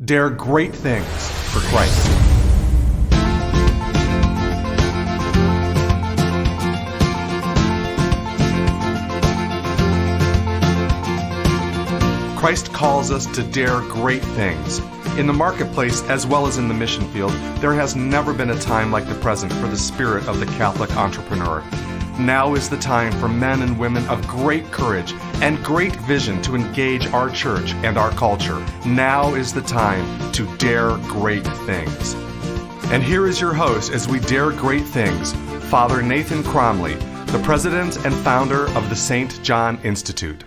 Dare great things for Christ. Christ calls us to dare great things. In the marketplace, as well as in the mission field, there has never been a time like the present for the spirit of the Catholic entrepreneur. Now is the time for men and women of great courage and great vision to engage our church and our culture. Now is the time to dare great things. And here is your host as we dare great things, Father Nathan Cromley, the president and founder of the St. John Institute.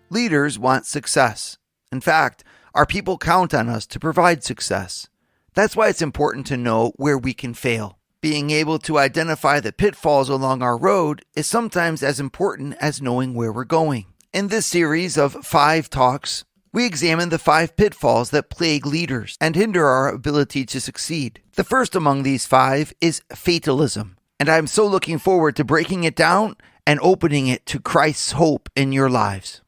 Leaders want success. In fact, our people count on us to provide success. That's why it's important to know where we can fail. Being able to identify the pitfalls along our road is sometimes as important as knowing where we're going. In this series of 5 talks, we examine the 5 pitfalls that plague leaders and hinder our ability to succeed. The first among these 5 is fatalism, and I'm so looking forward to breaking it down and opening it to Christ's hope in your lives.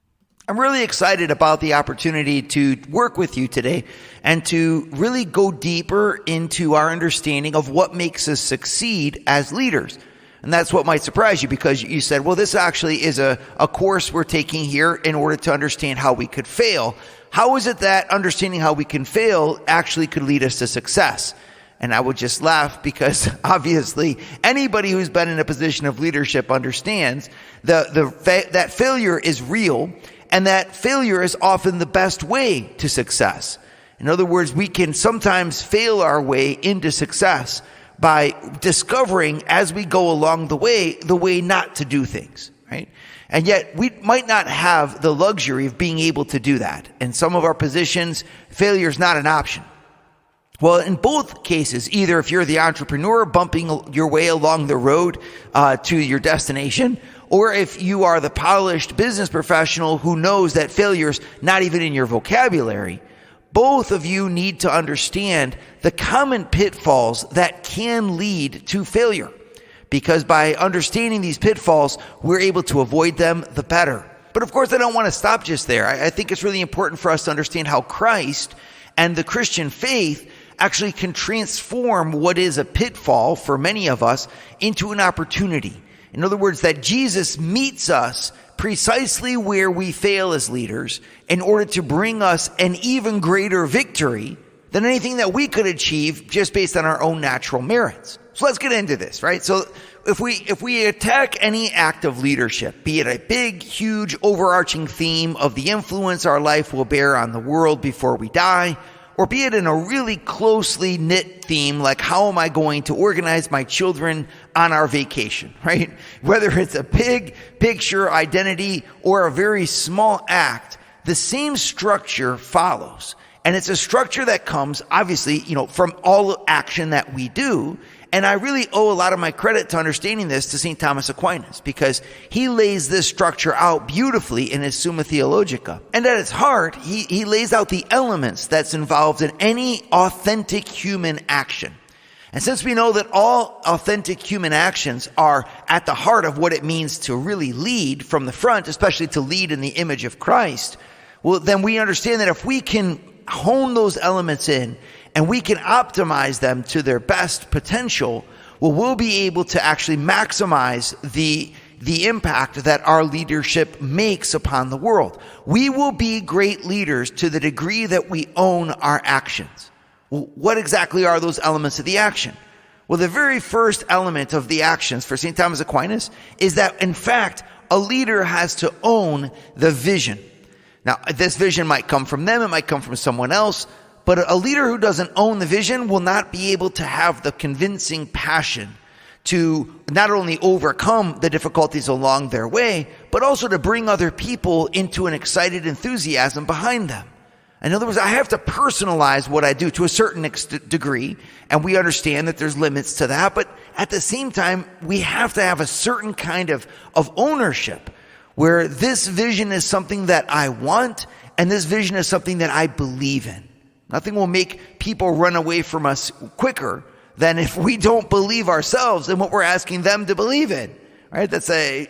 I'm really excited about the opportunity to work with you today and to really go deeper into our understanding of what makes us succeed as leaders. And that's what might surprise you, because you said, well, this actually is a course we're taking here in order to understand how we could fail. How is it that understanding how we can fail actually could lead us to success? And I would just laugh, because obviously anybody who's been in a position of leadership understands that failure is real, and that failure is often the best way to success. In other words, we can sometimes fail our way into success by discovering as we go along the way not to do things, right? And yet we might not have the luxury of being able to do that. In some of our positions, failure is not an option. Well, in both cases, either if you're the entrepreneur bumping your way along the road to your destination, or if you are the polished business professional who knows that failure's not even in your vocabulary, both of you need to understand the common pitfalls that can lead to failure. Because by understanding these pitfalls, we're able to avoid them the better. But of course, I don't want to stop just there. I think it's really important for us to understand how Christ and the Christian faith actually can transform what is a pitfall for many of us into an opportunity. In other words, that Jesus meets us precisely where we fail as leaders in order to bring us an even greater victory than anything that we could achieve just based on our own natural merits. So let's get into this, right? So if we attack any act of leadership, be it a big, huge, overarching theme of the influence our life will bear on the world before we die, or be it in a really closely knit theme like how am I going to organize my children on our vacation, right? Whether it's a big picture identity or a very small act, the same structure follows. And it's a structure that comes, obviously, from all action that we do. And I really owe a lot of my credit to understanding this to St. Thomas Aquinas, because he lays this structure out beautifully in his Summa Theologica. And at its heart, he lays out the elements that's involved in any authentic human action. And since we know that all authentic human actions are at the heart of what it means to really lead from the front, especially to lead in the image of Christ, well, then we understand that if we can hone those elements in and we can optimize them to their best potential, well, we'll be able to actually maximize the impact that our leadership makes upon the world. We will be great leaders to the degree that we own our actions. Well, what exactly are those elements of the action? Well, the very first element of the actions for St. Thomas Aquinas is that, in fact, a leader has to own the vision. Now, this vision might come from them, it might come from someone else, but a leader who doesn't own the vision will not be able to have the convincing passion to not only overcome the difficulties along their way, but also to bring other people into an excited enthusiasm behind them. In other words, I have to personalize what I do to a certain degree, and we understand that there's limits to that, but at the same time, we have to have a certain kind of ownership, where this vision is something that I want, and this vision is something that I believe in. Nothing will make people run away from us quicker than if we don't believe ourselves in what we're asking them to believe in, right?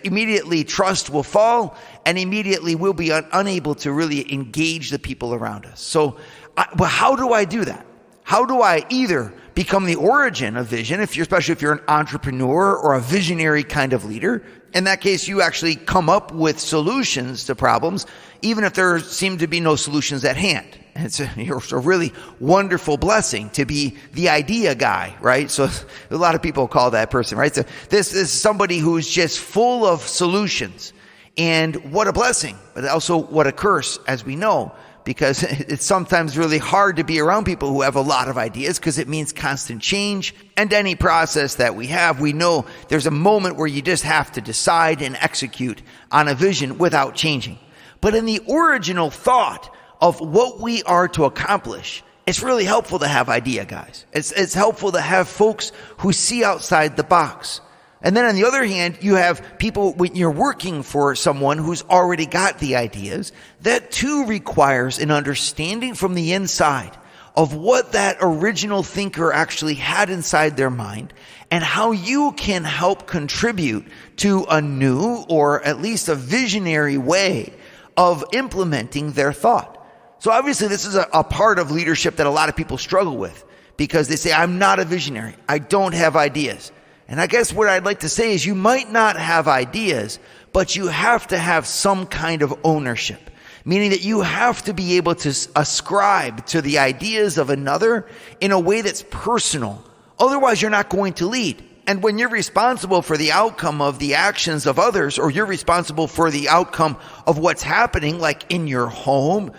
Immediately trust will fall, and immediately we'll be unable to really engage the people around us. So, but how do I do that? How do I either become the origin of vision, especially if you're an entrepreneur or a visionary kind of leader? In that case, you actually come up with solutions to problems, even if there seem to be no solutions at hand. And it's a really wonderful blessing to be the idea guy, right? So a lot of people call that person, right? So this is somebody who's just full of solutions. And what a blessing, but also what a curse, as we know, because it's sometimes really hard to be around people who have a lot of ideas, because it means constant change. And any process that we have, we know there's a moment where you just have to decide and execute on a vision without changing. But in the original thought of what we are to accomplish, it's really helpful to have idea guys. It's helpful to have folks who see outside the box. And then on the other hand, you have people, when you're working for someone who's already got the ideas, that too requires an understanding from the inside of what that original thinker actually had inside their mind, and how you can help contribute to a new, or at least a visionary way of implementing their thought. So obviously this is a part of leadership that a lot of people struggle with, because they say, I'm not a visionary, I don't have ideas. And I guess what I'd like to say is, you might not have ideas, but you have to have some kind of ownership, meaning that you have to be able to ascribe to the ideas of another in a way that's personal. Otherwise, you're not going to lead. And when you're responsible for the outcome of the actions of others, or you're responsible for the outcome of what's happening, like in your home,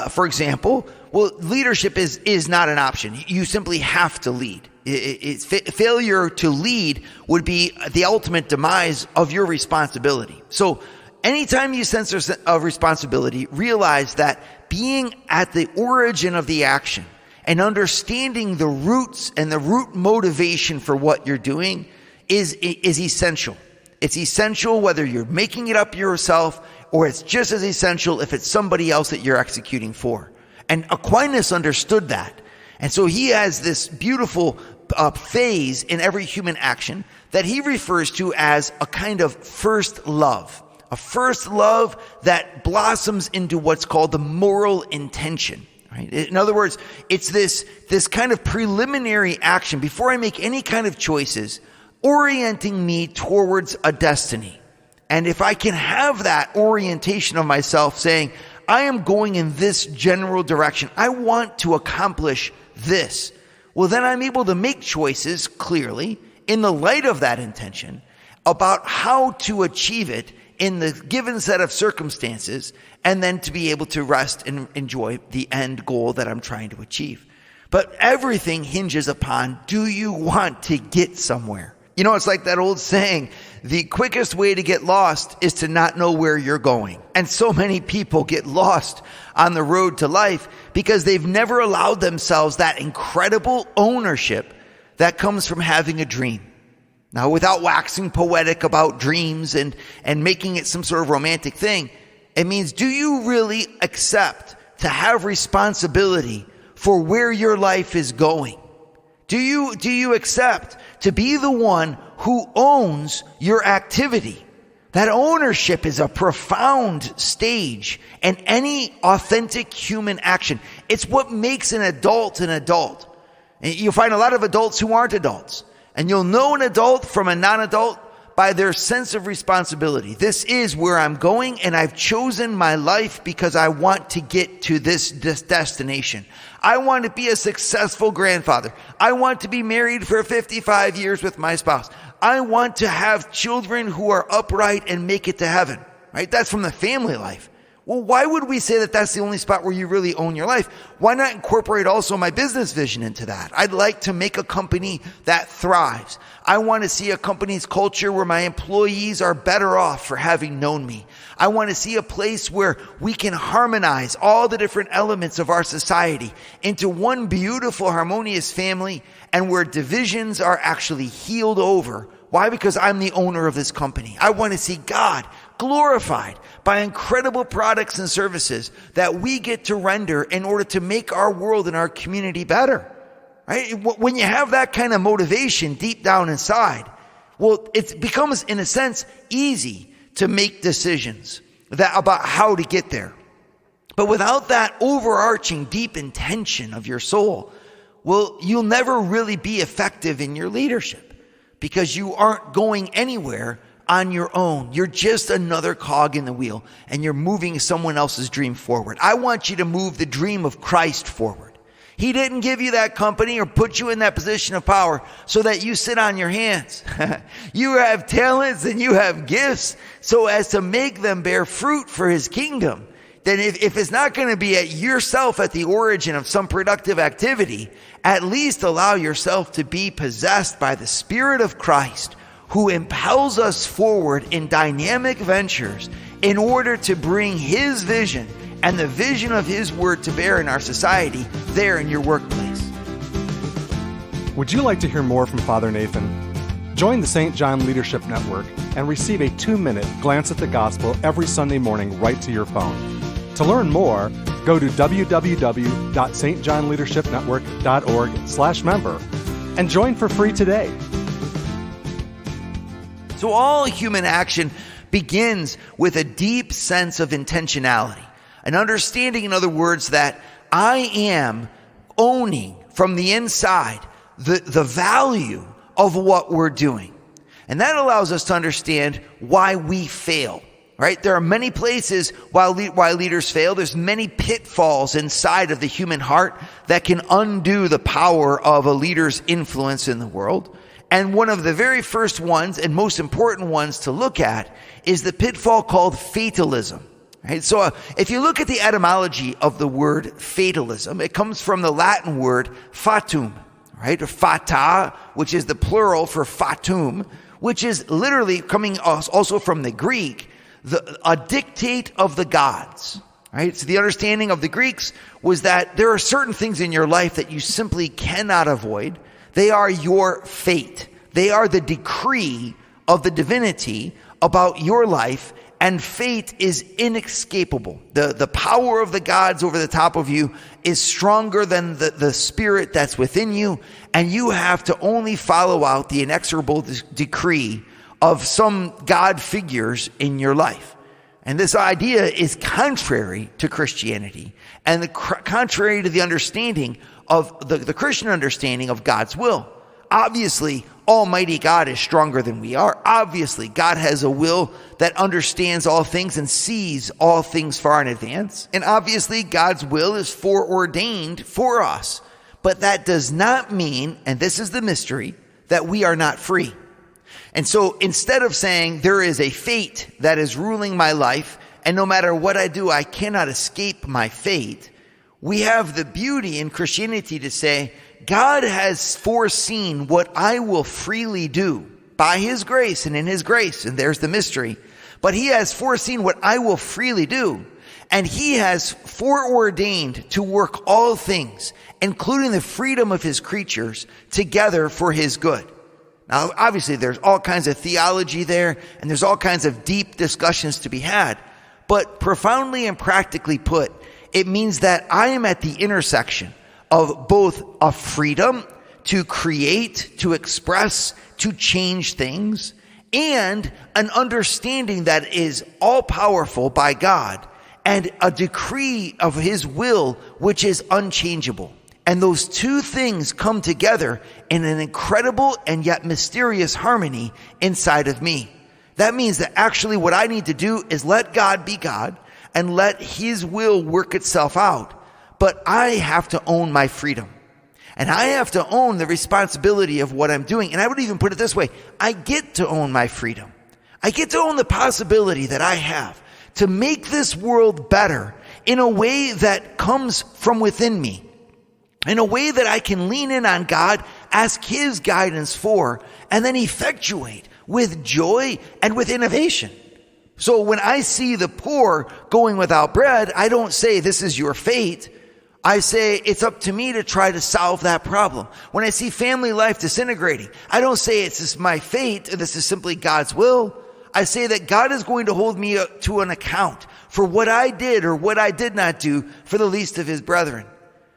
for example, well, leadership is not an option. You simply have to lead. Failure to lead would be the ultimate demise of your responsibility. So anytime you sense a responsibility, realize that being at the origin of the action and understanding the roots and the root motivation for what you're doing is essential. It's essential whether you're making it up yourself, or it's just as essential if it's somebody else that you're executing for. And Aquinas understood that. And so he has this beautiful phase in every human action that he refers to as a kind of first love. A first love that blossoms into what's called the moral intention. Right? In other words, it's this kind of preliminary action before I make any kind of choices, orienting me towards a destiny. And if I can have that orientation of myself saying, I am going in this general direction, I want to accomplish this, well, then I'm able to make choices clearly in the light of that intention about how to achieve it in the given set of circumstances, and then to be able to rest and enjoy the end goal that I'm trying to achieve. But everything hinges upon, do you want to get somewhere? You know, it's like that old saying, the quickest way to get lost is to not know where you're going. And so many people get lost on the road to life because they've never allowed themselves that incredible ownership that comes from having a dream. Now, without waxing poetic about dreams and making it some sort of romantic thing, it means, do you really accept to have responsibility for where your life is going? Do you accept to be the one who owns your activity? That ownership is a profound stage in any authentic human action. It's what makes an adult an adult. And you'll find a lot of adults who aren't adults. And you'll know an adult from a non-adult by their sense of responsibility. This is where I'm going, and I've chosen my life because I want to get to this destination. I want to be a successful grandfather. I want to be married for 55 years with my spouse. I want to have children who are upright and make it to heaven. Right? That's from the family life. Well, why would we say that that's the only spot where you really own your life? Why not incorporate also my business vision into that? I'd like to make a company that thrives. I want to see a company's culture where my employees are better off for having known me. I want to see a place where we can harmonize all the different elements of our society into one beautiful, harmonious family, and where divisions are actually healed over. Why? Because I'm the owner of this company. I want to see God glorified by incredible products and services that we get to render in order to make our world and our community better. Right? When you have that kind of motivation deep down inside, Well, it becomes, in a sense, easy to make decisions about how to get there. But without that overarching deep intention of your soul, well, you'll never really be effective in your leadership because you aren't going anywhere on your own. You're just another cog in the wheel, and you're moving someone else's dream forward. I want you to move the dream of Christ forward. He didn't give you that company or put you in that position of power so that you sit on your hands. You have talents and you have gifts so as to make them bear fruit for his kingdom. Then if it's not going to be at yourself at the origin of some productive activity, at least allow yourself to be possessed by the Spirit of Christ, who impels us forward in dynamic ventures in order to bring his vision and the vision of his word to bear in our society there in your workplace. Would you like to hear more from Father Nathan? Join the St. John Leadership Network and receive a 2-minute glance at the gospel every Sunday morning right to your phone. To learn more, go to www.stjohnleadershipnetwork.org/member and join for free today. So all human action begins with a deep sense of intentionality. An understanding, in other words, that I am owning from the inside the value of what we're doing. And that allows us to understand why we fail, right? There are many places why leaders fail. There's many pitfalls inside of the human heart that can undo the power of a leader's influence in the world. And one of the very first ones and most important ones to look at is the pitfall called fatalism. Right? So if you look at the etymology of the word fatalism, it comes from the Latin word fatum, right? Or fata, which is the plural for fatum, which is literally coming also from the Greek, a dictate of the gods. Right? So the understanding of the Greeks was that there are certain things in your life that you simply cannot avoid. They are your fate. They are the decree of the divinity about your life, and fate is inescapable. The power of the gods over the top of you is stronger than the spirit that's within you, and you have to only follow out the inexorable decree of some God figures in your life. And this idea is contrary to Christianity and contrary to the understanding of the Christian understanding of God's will. Obviously, Almighty God is stronger than we are. Obviously, God has a will that understands all things and sees all things far in advance. And obviously, God's will is foreordained for us. But that does not mean, and this is the mystery, that we are not free. And so instead of saying there is a fate that is ruling my life, and no matter what I do, I cannot escape my fate, we have the beauty in Christianity to say, God has foreseen what I will freely do by his grace and in his grace. And there's the mystery. But he has foreseen what I will freely do. And he has foreordained to work all things, including the freedom of his creatures, together for his good. Now, obviously, there's all kinds of theology there, and there's all kinds of deep discussions to be had. But profoundly and practically put, it means that I am at the intersection of both a freedom to create, to express, to change things, and an understanding that is all-powerful by God, and a decree of his will which is unchangeable. And those two things come together in an incredible and yet mysterious harmony inside of me. That means that actually what I need to do is let God be God and let his will work itself out. But I have to own my freedom. And I have to own the responsibility of what I'm doing. And I would even put it this way. I get to own my freedom. I get to own the possibility that I have to make this world better in a way that comes from within me. In a way that I can lean in on God, ask his guidance for, and then effectuate with joy and with innovation. So when I see the poor going without bread, I don't say this is your fate. I say it's up to me to try to solve that problem. When I see family life disintegrating, I don't say it's just my fate, or this is simply God's will. I say that God is going to hold me to an account for what I did or what I did not do for the least of his brethren.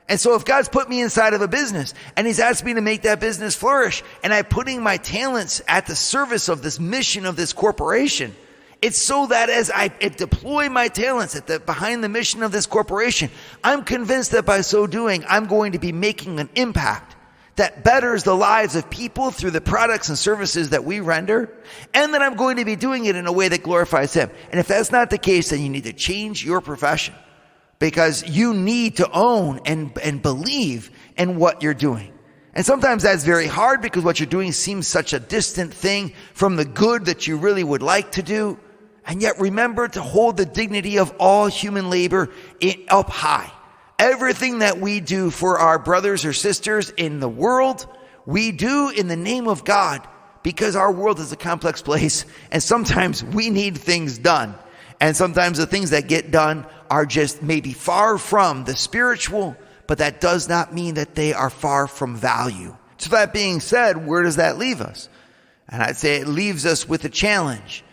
And so if God's put me inside of a business and he's asked me to make that business flourish, and I'm putting my talents at the service of this mission of this corporation, it's so that as I deploy my talents behind the mission of this corporation, I'm convinced that by so doing, I'm going to be making an impact that betters the lives of people through the products and services that we render, and that I'm going to be doing it in a way that glorifies him. And if that's not the case, then you need to change your profession, because you need to own and believe in what you're doing. And sometimes that's very hard because what you're doing seems such a distant thing from the good that you really would like to do. And yet remember to hold the dignity of all human labor up high. Everything that we do for our brothers or sisters in the world, we do in the name of God, because our world is a complex place, and sometimes we need things done. And sometimes the things that get done are just maybe far from the spiritual, but that does not mean that they are far from value. So that being said, where does that leave us? And I'd say it leaves us with a challenge.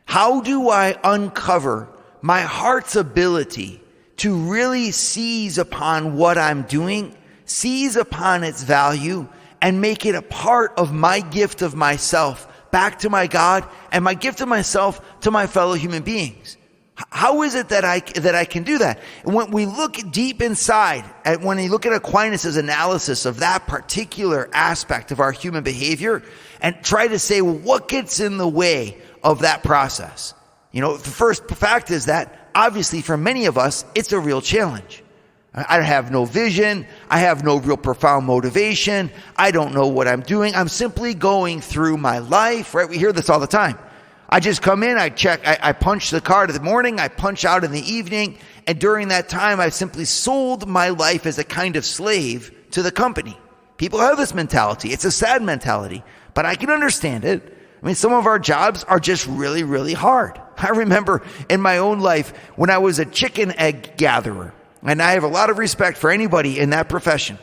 How do I uncover my heart's ability to really seize upon what I'm doing, seize upon its value, and make it a part of my gift of myself back to my God, and my gift of myself to my fellow human beings? How is it that I can do that? And when we look deep inside, when you look at Aquinas' analysis of that particular aspect of our human behavior, and try to say, well, what gets in the way of that process? The first fact is that obviously for many of us, it's a real challenge. I have no vision. I have no real profound motivation. I don't know what I'm doing. I'm simply going through my life, right? We hear this all the time. I just come in, I check, I punch the card in the morning, I punch out in the evening, and during that time, I've simply sold my life as a kind of slave to the company. People have this mentality. It's a sad mentality, but I can understand it. I mean, some of our jobs are just really, really hard. I remember in my own life when I was a chicken egg gatherer, and I have a lot of respect for anybody in that profession.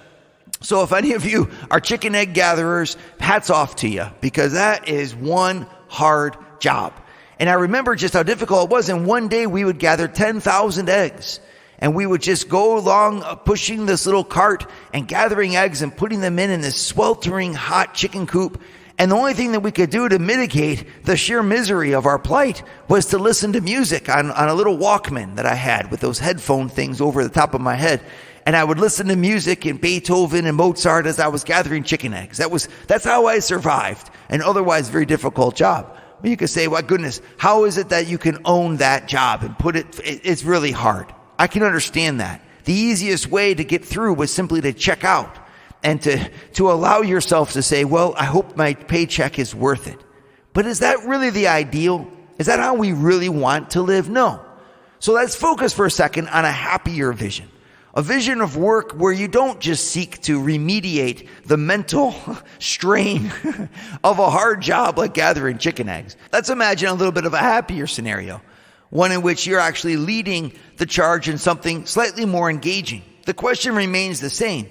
So if any of you are chicken egg gatherers, hats off to you, because that is one hard job. And I remember just how difficult it was. And one day we would gather 10,000 eggs, and we would just go along pushing this little cart and gathering eggs and putting them in this sweltering hot chicken coop. And the only thing that we could do to mitigate the sheer misery of our plight was to listen to music on a little Walkman that I had with those headphone things over the top of my head. And I would listen to music in Beethoven and Mozart as I was gathering chicken eggs. That's how I survived an otherwise very difficult job. Well, you could say, well, goodness, how is it that you can own that job and it's really hard. I can understand that. The easiest way to get through was simply to check out and to allow yourself to say, well, I hope my paycheck is worth it. But is that really the ideal? Is that how we really want to live? No. So let's focus for a second on a happier vision. A vision of work where you don't just seek to remediate the mental strain of a hard job like gathering chicken eggs. Let's imagine a little bit of a happier scenario, one in which you're actually leading the charge in something slightly more engaging. The question remains the same.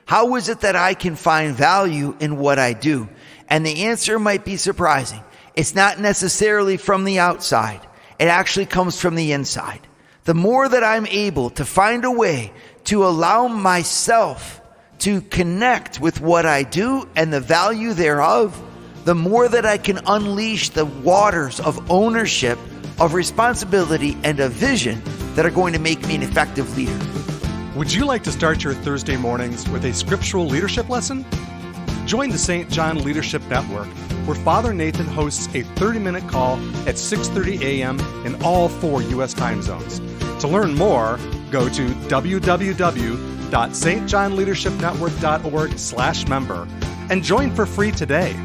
How is it that I can find value in what I do? And the answer might be surprising. It's not necessarily from the outside. It actually comes from the inside. The more that I'm able to find a way to allow myself to connect with what I do and the value thereof, the more that I can unleash the waters of ownership, of responsibility, and of vision that are going to make me an effective leader. Would you like to start your Thursday mornings with a scriptural leadership lesson? Join the St. John Leadership Network, where Father Nathan hosts a 30-minute call at 6:30 a.m. in all 4 U.S. time zones. To learn more, go to www.stjohnleadershipnetwork.org/member and join for free today.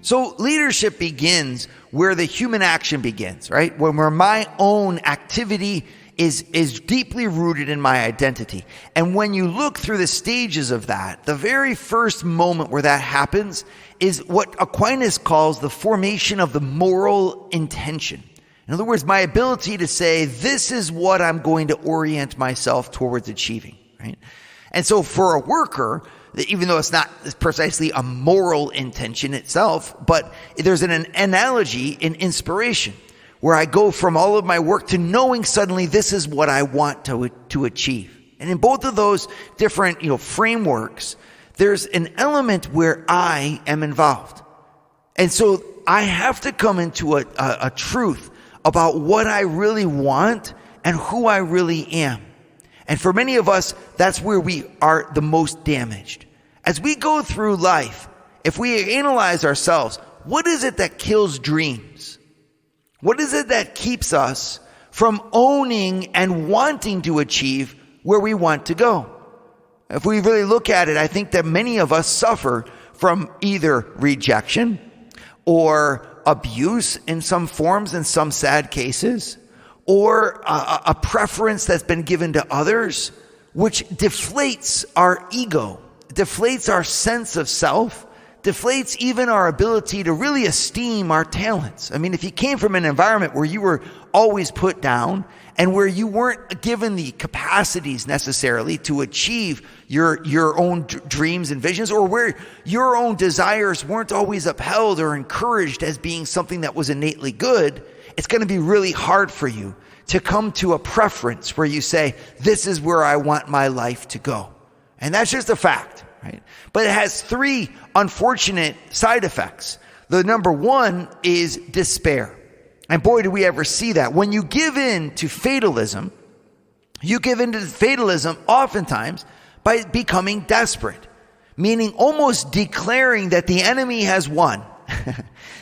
So leadership begins where the human action begins, right? Where my own activity is deeply rooted in my identity. And when you look through the stages of that, the very first moment where that happens is what Aquinas calls the formation of the moral intention. In other words, my ability to say, this is what I'm going to orient myself towards achieving, right? And so for a worker, even though it's not precisely a moral intention itself, but there's an analogy in inspiration where I go from all of my work to knowing suddenly this is what I want to achieve. And in both of those different, frameworks, there's an element where I am involved. And so I have to come into a truth about what I really want and who I really am. And for many of us, that's where we are the most damaged. As we go through life, if we analyze ourselves, what is it that kills dreams? What is it that keeps us from owning and wanting to achieve where we want to go? If we really look at it, I think that many of us suffer from either rejection or abuse in some forms, in some sad cases, or a preference that's been given to others, which deflates our ego, deflates our sense of self, deflates even our ability to really esteem our talents. I mean, if you came from an environment where you were always put down and where you weren't given the capacities necessarily to achieve your own dreams and visions, or where your own desires weren't always upheld or encouraged as being something that was innately good, it's going to be really hard for you to come to a preference where you say, this is where I want my life to go. And that's just a fact, right? But it has three unfortunate side effects. The number one is despair. And boy, do we ever see that. When you give in to fatalism, you give in to fatalism oftentimes by becoming desperate, meaning almost declaring that the enemy has won.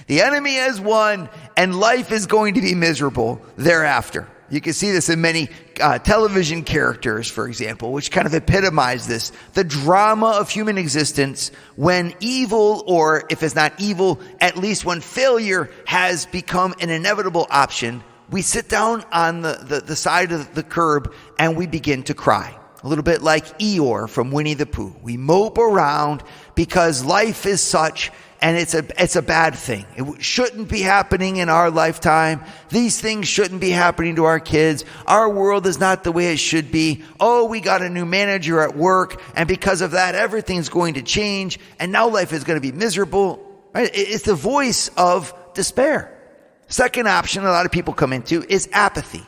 The enemy has won and life is going to be miserable thereafter. You can see this in many television characters, for example, which kind of epitomize this. The drama of human existence when evil, or if it's not evil, at least when failure has become an inevitable option, we sit down on the side of the curb and we begin to cry. A little bit like Eeyore from Winnie the Pooh. We mope around because life is such, and it's a bad thing. It shouldn't be happening in our lifetime. These things shouldn't be happening to our kids. Our world is not the way it should be. Oh, we got a new manager at work, and because of that, everything's going to change, and now life is going to be miserable. Right? It's the voice of despair. Second option a lot of people come into is apathy,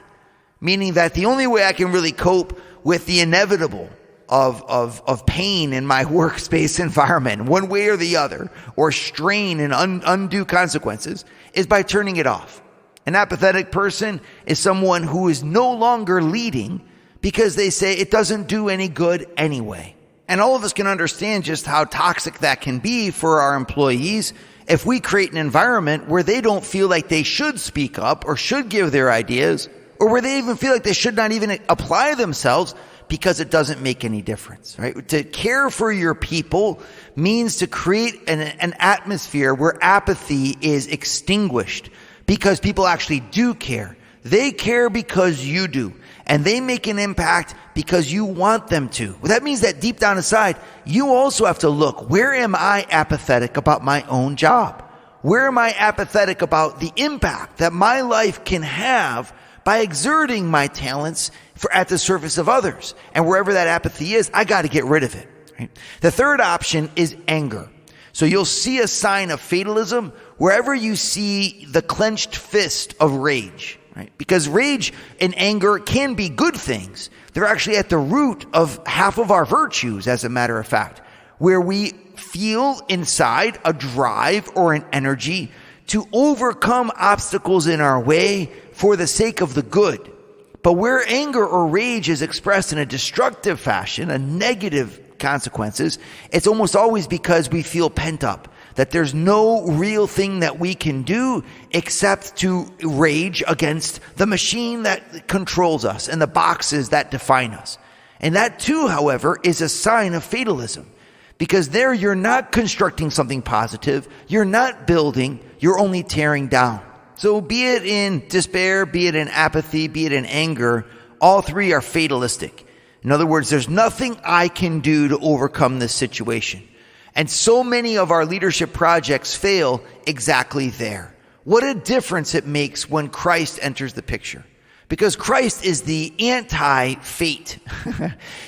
meaning that the only way I can really cope with the inevitable of pain in my workspace environment, one way or the other, or strain and undue consequences, is by turning it off. An apathetic person is someone who is no longer leading because they say it doesn't do any good anyway. And all of us can understand just how toxic that can be for our employees if we create an environment where they don't feel like they should speak up or should give their ideas, or where they even feel like they should not even apply themselves because it doesn't make any difference, right? To care for your people means to create an atmosphere where apathy is extinguished because people actually do care. They care because you do, and they make an impact because you want them to. Well, that means that deep down inside, you also have to look, where am I apathetic about my own job? Where am I apathetic about the impact that my life can have by exerting my talents at the service of others? And wherever that apathy is, I got to get rid of it. Right? The third option is anger. So you'll see a sign of fatalism wherever you see the clenched fist of rage. Right? Because rage and anger can be good things. They're actually at the root of half of our virtues, as a matter of fact, where we feel inside a drive or an energy to overcome obstacles in our way for the sake of the good. But where anger or rage is expressed in a destructive fashion, a negative consequences, it's almost always because we feel pent up, that there's no real thing that we can do except to rage against the machine that controls us and the boxes that define us. And that too, however, is a sign of fatalism. Because there you're not constructing something positive, you're not building, you're only tearing down. So be it in despair, be it in apathy, be it in anger, all three are fatalistic. In other words, there's nothing I can do to overcome this situation. And so many of our leadership projects fail exactly there. What a difference it makes when Christ enters the picture. Because Christ is the anti-fate.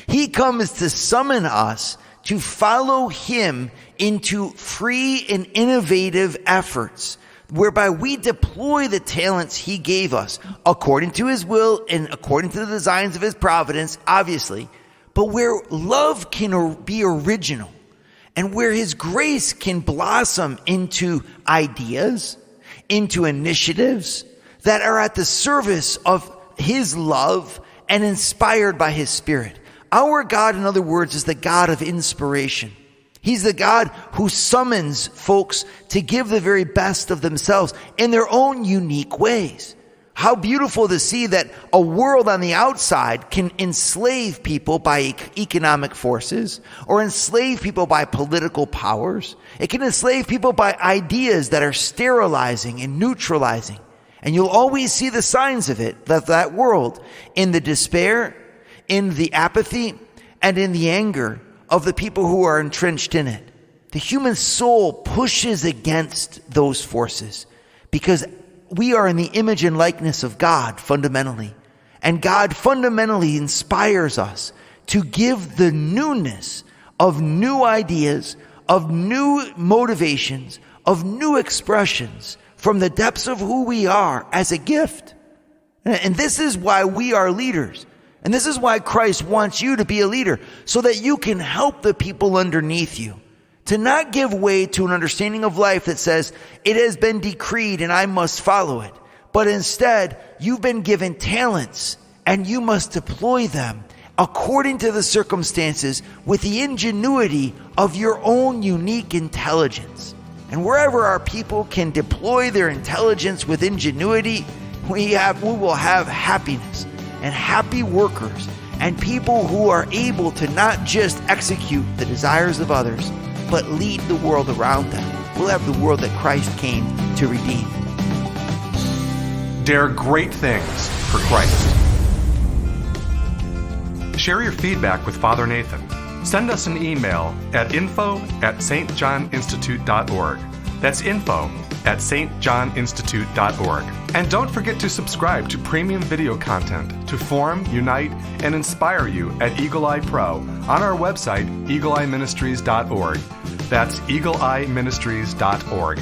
He comes to summon us to follow him into free and innovative efforts whereby we deploy the talents he gave us according to his will and according to the designs of his providence, obviously, but where love can be original and where his grace can blossom into ideas, into initiatives that are at the service of his love and inspired by his Spirit. Our God, in other words, is the God of inspiration. He's the God who summons folks to give the very best of themselves in their own unique ways. How beautiful to see that a world on the outside can enslave people by economic forces or enslave people by political powers. It can enslave people by ideas that are sterilizing and neutralizing. And you'll always see the signs of it, that world, in the despair, in the apathy, and in the anger of the people who are entrenched in it. The human soul pushes against those forces because we are in the image and likeness of God fundamentally. And God fundamentally inspires us to give the newness of new ideas, of new motivations, of new expressions from the depths of who we are as a gift. And this is why we are leaders. And this is why Christ wants you to be a leader, so that you can help the people underneath you. To not give way to an understanding of life that says, it has been decreed and I must follow it. But instead, you've been given talents and you must deploy them according to the circumstances with the ingenuity of your own unique intelligence. And wherever our people can deploy their intelligence with ingenuity, we will have happiness and happy workers and people who are able to not just execute the desires of others, but lead the world around them. We'll have the world that Christ came to redeem. Dare great things for Christ. Share your feedback with Father Nathan. Send us an email at info@stjohninstitute.org. That's info@stjohninstitute.org. And don't forget to subscribe to premium video content to form, unite, and inspire you at Eagle Eye Pro on our website, eagleeyeministries.org. That's eagleeyeministries.org.